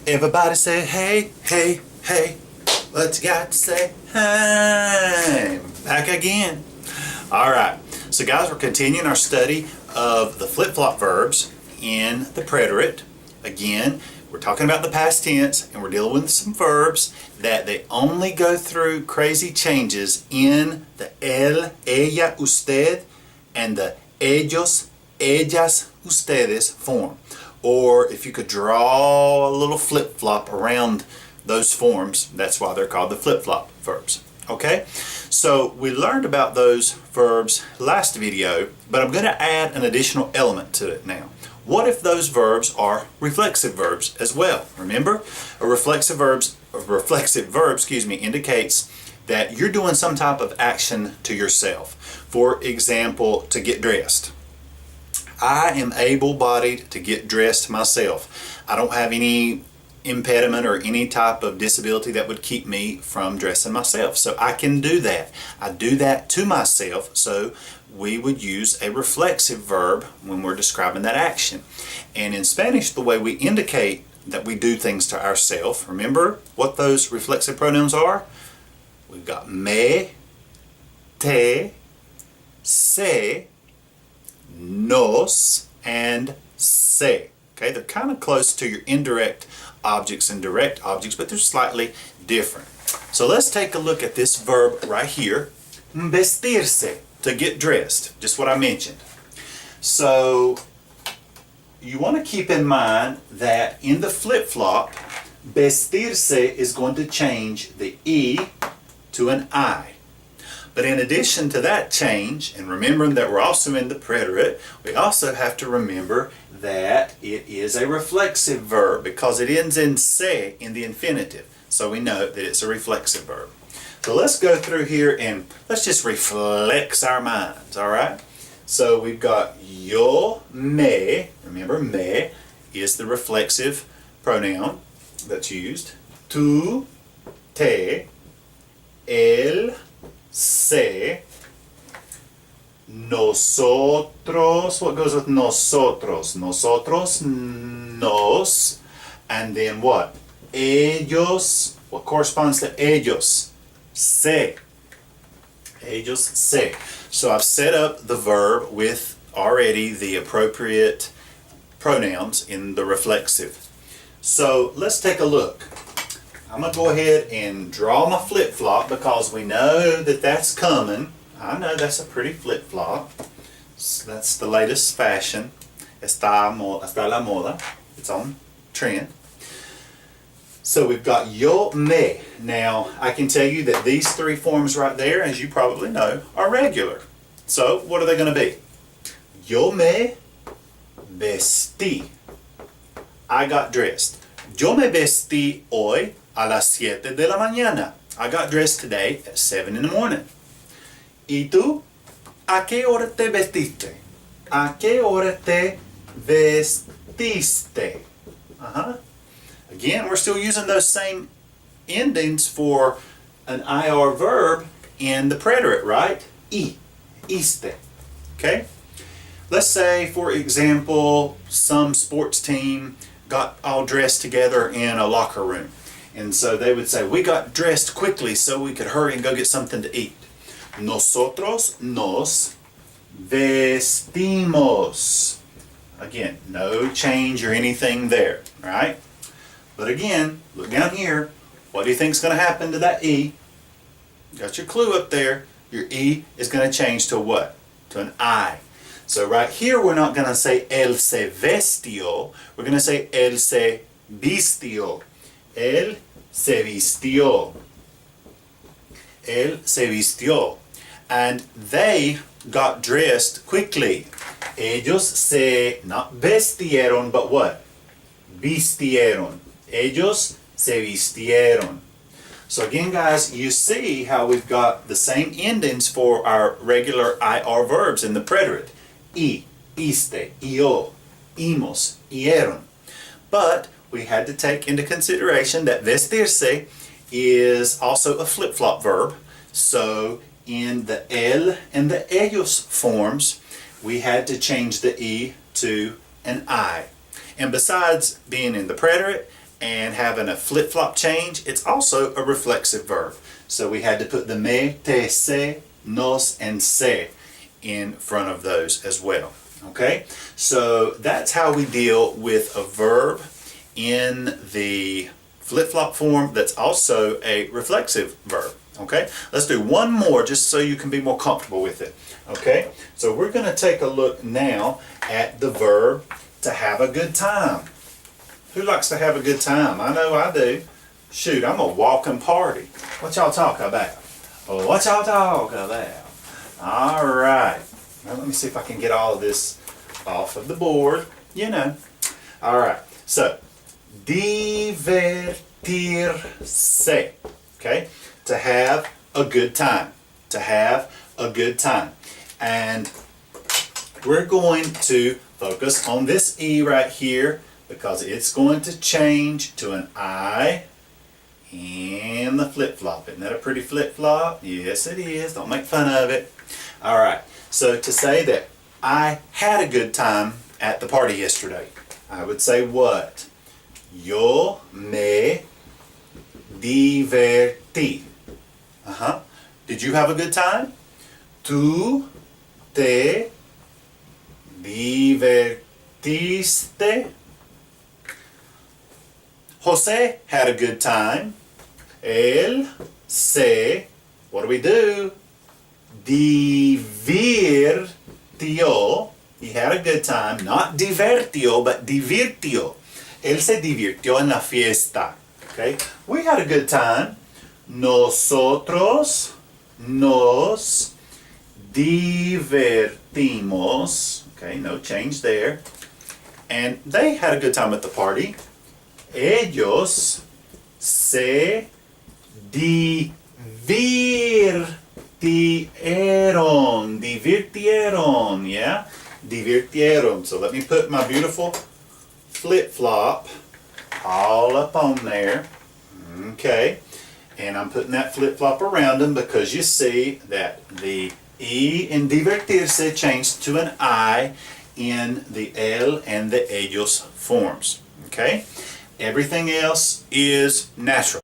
Everybody say hey, hey, hey. What you got to say? Hey. Back again. Alright, so guys, we're continuing our study of the flip-flop verbs in the preterite. Again, we're talking about the past tense and we're dealing with some verbs that they only go through crazy changes in the él, ella, usted and the ellos, ellas, ustedes form. Or if you could draw a little flip-flop around those forms, that's why they're called the flip-flop verbs. Okay, so we learned about those verbs last video, but I'm going to add an additional element to it now. What if those verbs are reflexive verbs as well? Remember, a reflexive verb, indicates that you're doing some type of action to yourself. For example, to get dressed. I am able-bodied to get dressed myself. I don't have any impediment or any type of disability that would keep me from dressing myself. So I can do that. I do that to myself, so we would use a reflexive verb when we're describing that action. And in Spanish, the way we indicate that we do things to ourselves, remember what those reflexive pronouns are? We've got me, te, se, nos, and se. Okay, they're kind of close to your indirect objects and direct objects, but they're slightly different. So let's take a look at this verb right here, vestirse, to get dressed, just what I mentioned. So you want to keep in mind that in the flip-flop, vestirse is going to change the E to an I. But in addition to that change, and remembering that we're also in the preterite, we also have to remember that it is a reflexive verb because it ends in se in the infinitive. So we know that it's a reflexive verb. So let's go through here and let's just reflex our minds, all right? So we've got yo, me. Remember, me is the reflexive pronoun that's used. Tu, te, él, se, nosotros, what goes with nosotros? Nosotros, nos, and then what? Ellos, what corresponds to ellos? Se. Ellos, se. So I've set up the verb with already the appropriate pronouns in the reflexive. So let's take a look. I'm going to go ahead and draw my flip-flop because we know that that's coming. I know that's a pretty flip-flop. So that's the latest fashion. Está la moda. It's on trend. So we've got yo, me. Now, I can tell you that these three forms right there, as you probably know, are regular. So, what are they going to be? Yo me vestí. I got dressed. Yo me vestí hoy a las 7 de la mañana. I got dressed today at 7 in the morning. ¿Y tú? ¿A qué hora te vestiste? ¿A qué hora te vestiste? Again, we're still using those same endings for an IR verb in the preterite, right? Y, iste. Okay? Let's say, for example, some sports team got all dressed together in a locker room. And so they would say, we got dressed quickly so we could hurry and go get something to eat. Nosotros nos vestimos. Again, no change or anything there, right? But again, look down here. What do you think is going to happen to that E? Got your clue up there. Your E is going to change to what? To an I. So right here we're not going to say él se vestió. We're going to say él se vistió. Él se vistió. Él se vistió. And they got dressed quickly. Ellos se, not vestieron, but what? Vistieron. Ellos se vistieron. So again, guys, you see how we've got the same endings for our regular IR verbs in the preterite. Y, iste, yo, imos, ieron. But we had to take into consideration that vestirse is also a flip-flop verb. So in the él and the ellos forms, we had to change the E to an I. And besides being in the preterite and having a flip-flop change, it's also a reflexive verb. So we had to put the me, te, se, nos, and se in front of those as well. Okay, so that's how we deal with a verb in the flip-flop form that's also a reflexive verb. Okay, let's do one more just so you can be more comfortable with it. Okay, so we're going to take a look now at the verb to have a good time. Who likes to have a good time? I know I do. Shoot, I'm a walking party. What y'all talk about? Oh, what y'all talk about? All right. Now let me see if I can get all of this off of the board. You know. All right. So, divertirse. Okay? To have a good time. To have a good time. And we're going to focus on this E right here because it's going to change to an I and the flip-flop. Isn't that a pretty flip-flop? Yes, it is. Don't make fun of it. All right. So to say that I had a good time at the party yesterday, I would say what? Yo me divertí. Did you have a good time? Tú te divertiste? Jose had a good time. Él se, what do we do? Divirtió. He had a good time. Not divertió, but divirtió. Él se divirtió en la fiesta. Okay? We had a good time. Nosotros nos divertimos. Okay, no change there. And they had a good time at the party. Ellos se divirtieron, yeah? Divirtieron. So let me put my beautiful flip-flop all up on there. Okay. And I'm putting that flip-flop around them because you see that the E in divertirse changed to an I in the él and the ellos forms. Okay? Everything else is natural.